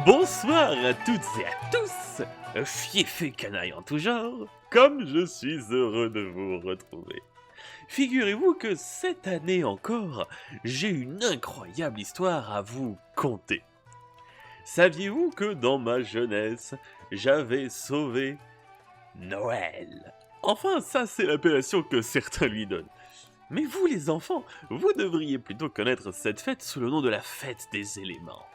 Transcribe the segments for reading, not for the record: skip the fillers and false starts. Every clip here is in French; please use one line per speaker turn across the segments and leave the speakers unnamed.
Bonsoir à toutes et à tous, fiefés canailles en tout genre, comme je suis heureux de vous retrouver. Figurez-vous que cette année encore, j'ai une incroyable histoire à vous conter. Saviez-vous que dans ma jeunesse, j'avais sauvé Noël? Enfin, ça c'est l'appellation que certains lui donnent. Mais vous les enfants, vous devriez plutôt connaître cette fête sous le nom de la fête des éléments.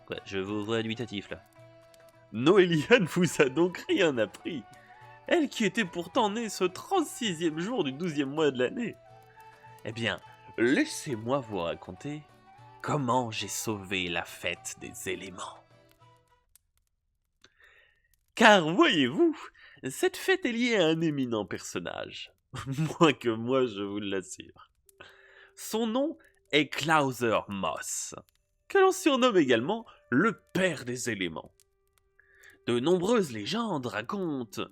Ouais, je vous vois dubitatif là. Noéliane vous a donc rien appris. Elle qui était pourtant née ce 36e jour du 12e mois de l'année. Eh bien, laissez-moi vous raconter comment j'ai sauvé la fête des éléments. Car voyez-vous, cette fête est liée à un éminent personnage. Moins que moi, je vous l'assure. Son nom est Klauser Moss, que l'on surnomme également le père des éléments. De nombreuses légendes racontent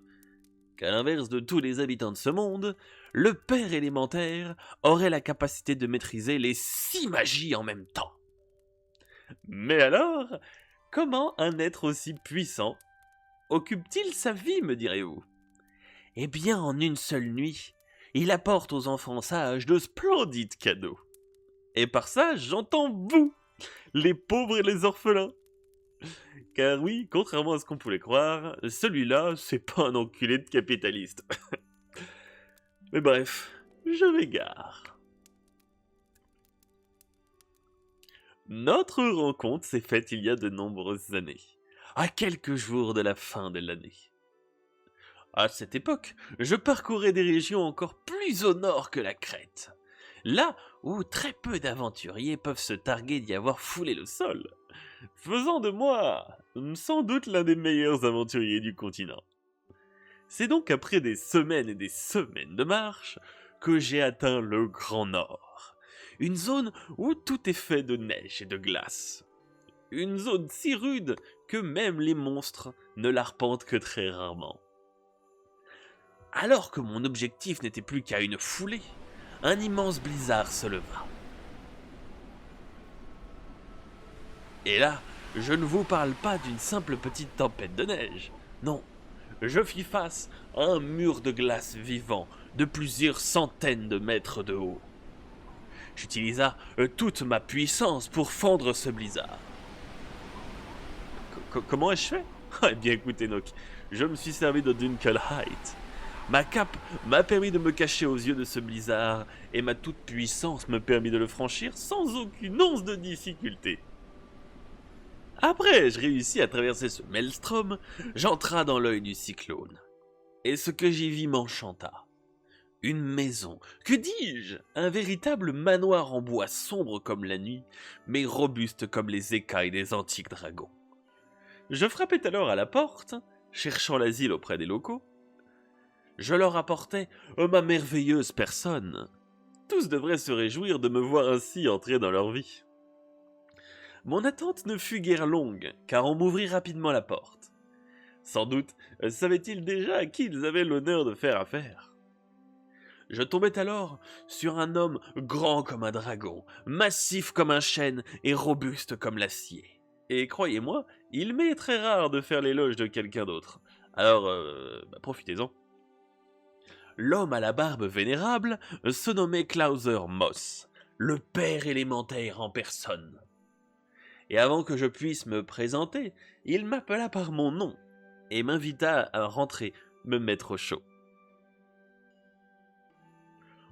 qu'à l'inverse de tous les habitants de ce monde, le père élémentaire aurait la capacité de maîtriser les 6 magies en même temps. Mais alors, comment un être aussi puissant occupe-t-il sa vie, me direz-vous? Eh bien, en une seule nuit, il apporte aux enfants sages de splendides cadeaux. Et par ça, j'entends vous, les pauvres et les orphelins. Car oui, contrairement à ce qu'on pouvait croire, celui-là, c'est pas un enculé de capitaliste. Mais bref, je m'égare. Notre rencontre s'est faite il y a de nombreuses années, à quelques jours de la fin de l'année. À cette époque, je parcourais des régions encore plus au nord que la Crète, là où très peu d'aventuriers peuvent se targuer d'y avoir foulé le sol, faisant de moi sans doute l'un des meilleurs aventuriers du continent. C'est donc après des semaines et des semaines de marche que j'ai atteint le Grand Nord, une zone où tout est fait de neige et de glace. Une zone si rude que même les monstres ne l'arpentent que très rarement. Alors que mon objectif n'était plus qu'à une foulée, un immense blizzard se leva. Et là, je ne vous parle pas d'une simple petite tempête de neige, non. Je fis face à un mur de glace vivant de plusieurs centaines de mètres de haut. J'utilisa toute ma puissance pour fendre ce blizzard. Comment ai-je fait? Eh bien écoutez Nock, je me suis servi de Dunkel Height. Ma cape m'a permis de me cacher aux yeux de ce blizzard et ma toute puissance me permit de le franchir sans aucune once de difficulté. Après, je réussis à traverser ce maelstrom, j'entrai dans l'œil du cyclone. Et ce que j'y vis m'enchanta. Une maison, que dis-je? Un véritable manoir en bois sombre comme la nuit, mais robuste comme les écailles des antiques dragons. Je frappai alors à la porte, cherchant l'asile auprès des locaux. Je leur apportais ma merveilleuse personne. Tous devraient se réjouir de me voir ainsi entrer dans leur vie. Mon attente ne fut guère longue, car on m'ouvrit rapidement la porte. Sans doute savaient-ils déjà à qui ils avaient l'honneur de faire affaire. Je tombais alors sur un homme grand comme un dragon, massif comme un chêne et robuste comme l'acier. Et croyez-moi, il m'est très rare de faire l'éloge de quelqu'un d'autre. Alors, profitez-en. L'homme à la barbe vénérable se nommait Klauser Moss, le père élémentaire en personne. Et avant que je puisse me présenter, il m'appela par mon nom et m'invita à rentrer me mettre au chaud.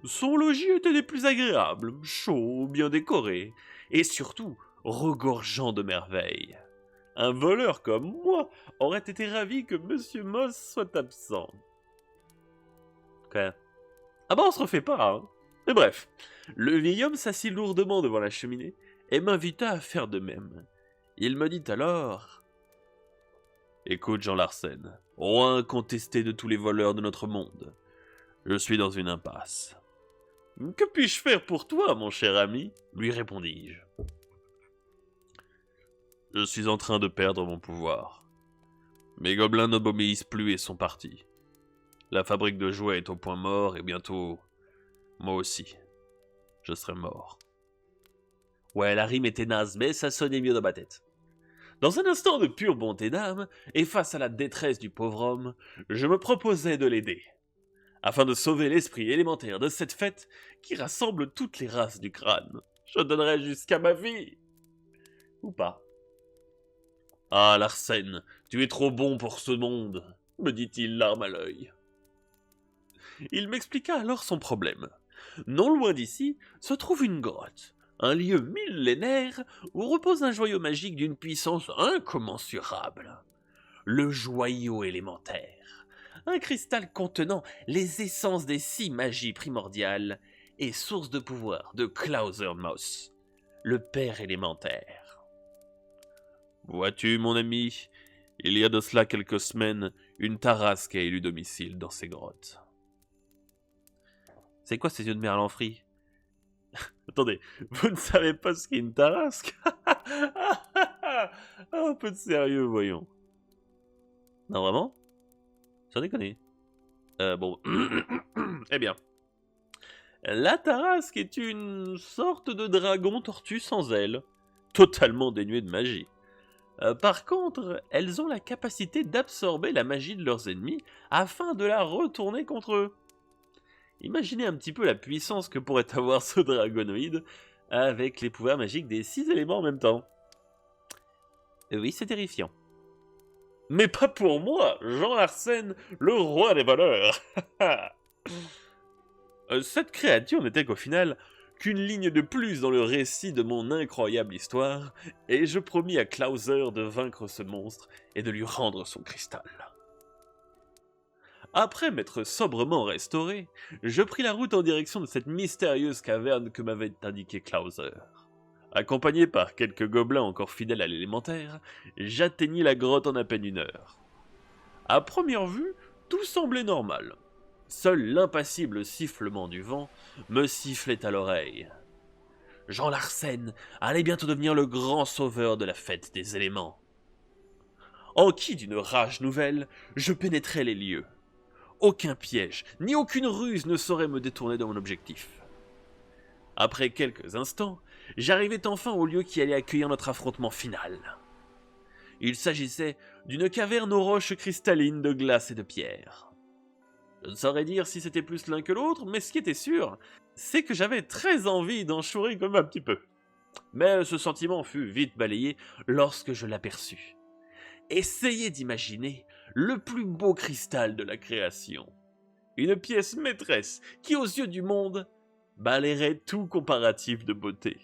Son logis était des plus agréables, chaud, bien décoré, et surtout regorgeant de merveilles. Un voleur comme moi aurait été ravi que Monsieur Moss soit absent. Quoi? Ah bah on se refait pas, hein. Mais bref, le vieil homme s'assit lourdement devant la cheminée et m'invita à faire de même. Il me dit alors... Écoute Jean Larsen, roi incontesté de tous les voleurs de notre monde, je suis dans une impasse. Que puis-je faire pour toi, mon cher ami? Lui répondis-je. Je suis en train de perdre mon pouvoir. Mes gobelins ne m'obéissent plus et sont partis. La fabrique de jouets est au point mort et bientôt, moi aussi, je serai mort. Ouais, la rime était naze, mais ça sonnait mieux dans ma tête. Dans un instant de pure bonté d'âme, et face à la détresse du pauvre homme, je me proposais de l'aider, afin de sauver l'esprit élémentaire de cette fête qui rassemble toutes les races du crâne. Je donnerais jusqu'à ma vie. Ou pas. Ah, Larsen, tu es trop bon pour ce monde, me dit-il, larme à l'œil. Il m'expliqua alors son problème. Non loin d'ici se trouve une grotte, un lieu millénaire où repose un joyau magique d'une puissance incommensurable. Le joyau élémentaire, un cristal contenant les essences des 6 magies primordiales et source de pouvoir de Klausermoss, le père élémentaire. Vois-tu, mon ami, il y a de cela quelques semaines, une tarasque a élu domicile dans ces grottes. C'est quoi ces yeux de merlan frit? Attendez, vous ne savez pas ce qu'est une tarasque? Un peu de sérieux, voyons. Non, vraiment? Sans déconner. Bon. Eh bien. La tarasque est une sorte de dragon tortue sans ailes, totalement dénué de magie. Par contre, elles ont la capacité d'absorber la magie de leurs ennemis afin de la retourner contre eux. Imaginez un petit peu la puissance que pourrait avoir ce dragonoïde avec les pouvoirs magiques des 6 éléments en même temps. Oui, c'est terrifiant. Mais pas pour moi, Jean Larsen, le roi des voleurs. Cette créature n'était qu'au final qu'une ligne de plus dans le récit de mon incroyable histoire, et je promis à Klauser de vaincre ce monstre et de lui rendre son cristal. Après m'être sobrement restauré, je pris la route en direction de cette mystérieuse caverne que m'avait indiquée Klauser. Accompagné par quelques gobelins encore fidèles à l'élémentaire, j'atteignis la grotte en à peine 1 heure. À première vue, tout semblait normal. Seul l'impassible sifflement du vent me sifflait à l'oreille. Jean Larsen allait bientôt devenir le grand sauveur de la fête des éléments. Enquis d'une rage nouvelle, je pénétrai les lieux. Aucun piège, ni aucune ruse ne saurait me détourner de mon objectif. Après quelques instants, j'arrivais enfin au lieu qui allait accueillir notre affrontement final. Il s'agissait d'une caverne aux roches cristallines de glace et de pierre. Je ne saurais dire si c'était plus l'un que l'autre, mais ce qui était sûr, c'est que j'avais très envie d'en chourer comme un petit peu. Mais ce sentiment fut vite balayé lorsque je l'aperçus. Essayez d'imaginer le plus beau cristal de la création. Une pièce maîtresse qui, aux yeux du monde, balayerait tout comparatif de beauté.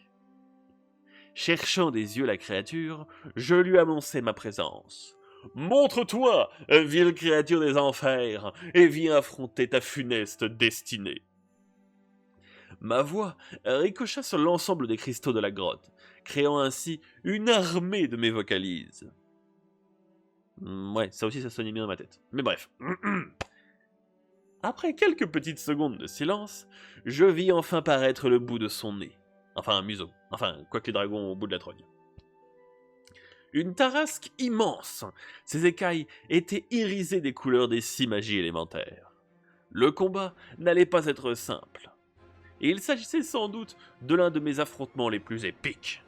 Cherchant des yeux la créature, je lui annonçai ma présence. Montre-toi, vile créature des enfers, et viens affronter ta funeste destinée. Ma voix ricocha sur l'ensemble des cristaux de la grotte, créant ainsi une armée de mes vocalises. Ouais, ça aussi ça sonnait bien dans ma tête. Mais bref. Après quelques petites secondes de silence, je vis enfin paraître le bout de son nez. Enfin, un museau. Enfin, quoique les dragons au bout de la trogne. Une tarasque immense. Ses écailles étaient irisées des couleurs des 6 magies élémentaires. Le combat n'allait pas être simple. Et il s'agissait sans doute de l'un de mes affrontements les plus épiques.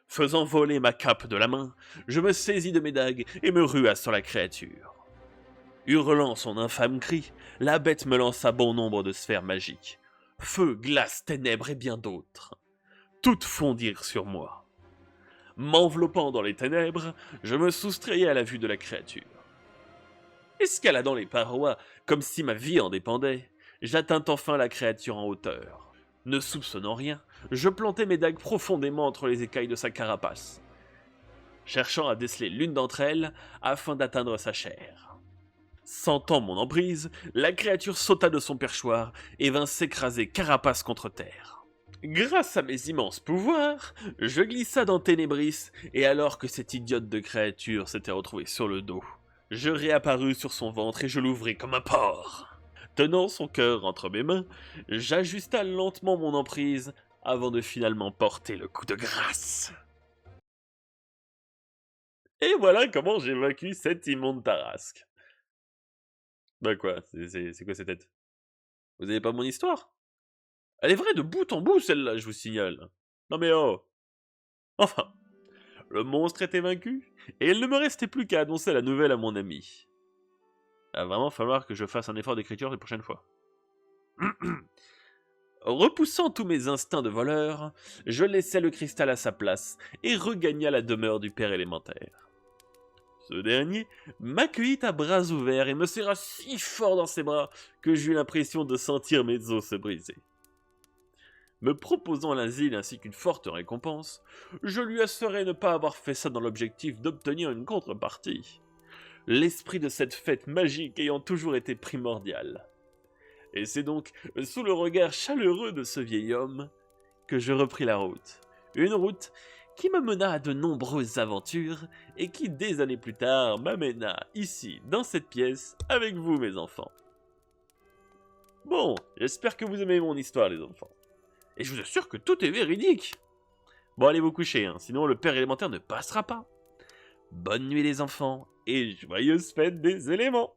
Faisant voler ma cape de la main, je me saisis de mes dagues et me rua sur la créature. Hurlant son infâme cri, la bête me lança bon nombre de sphères magiques. Feu, glace, ténèbres et bien d'autres. Toutes fondirent sur moi. M'enveloppant dans les ténèbres, je me soustrayais à la vue de la créature. Escaladant les parois comme si ma vie en dépendait, j'attins enfin la créature en hauteur. Ne soupçonnant rien, je plantai mes dagues profondément entre les écailles de sa carapace, cherchant à déceler l'une d'entre elles afin d'atteindre sa chair. Sentant mon emprise, la créature sauta de son perchoir et vint s'écraser carapace contre terre. Grâce à mes immenses pouvoirs, je glissa dans Ténébris, et alors que cette idiote de créature s'était retrouvée sur le dos, je réapparus sur son ventre et je l'ouvris comme un porc. Tenant son cœur entre mes mains, j'ajusta lentement mon emprise avant de finalement porter le coup de grâce. Et voilà comment j'ai vaincu cette immonde tarasque. Bah quoi, c'est quoi cette tête? Vous avez pas mon histoire? Elle est vraie de bout en bout, celle-là, je vous signale. Non mais oh. Enfin, le monstre était vaincu, et il ne me restait plus qu'à annoncer la nouvelle à mon ami. Il va vraiment falloir que je fasse un effort d'écriture les prochaines fois. Repoussant tous mes instincts de voleur, je laissai le cristal à sa place et regagna la demeure du père élémentaire. Ce dernier m'accueillit à bras ouverts et me serra si fort dans ses bras que j'eus l'impression de sentir mes os se briser. Me proposant l'asile ainsi qu'une forte récompense, je lui assurai ne pas avoir fait ça dans l'objectif d'obtenir une contrepartie. L'esprit de cette fête magique ayant toujours été primordial. Et c'est donc sous le regard chaleureux de ce vieil homme que je repris la route. Une route qui me mena à de nombreuses aventures et qui, des années plus tard, m'amena ici, dans cette pièce, avec vous mes enfants. Bon, j'espère que vous aimez mon histoire les enfants. Et je vous assure que tout est véridique. Bon, allez vous coucher, hein, sinon le père élémentaire ne passera pas. Bonne nuit les enfants, et joyeuse fête des éléments.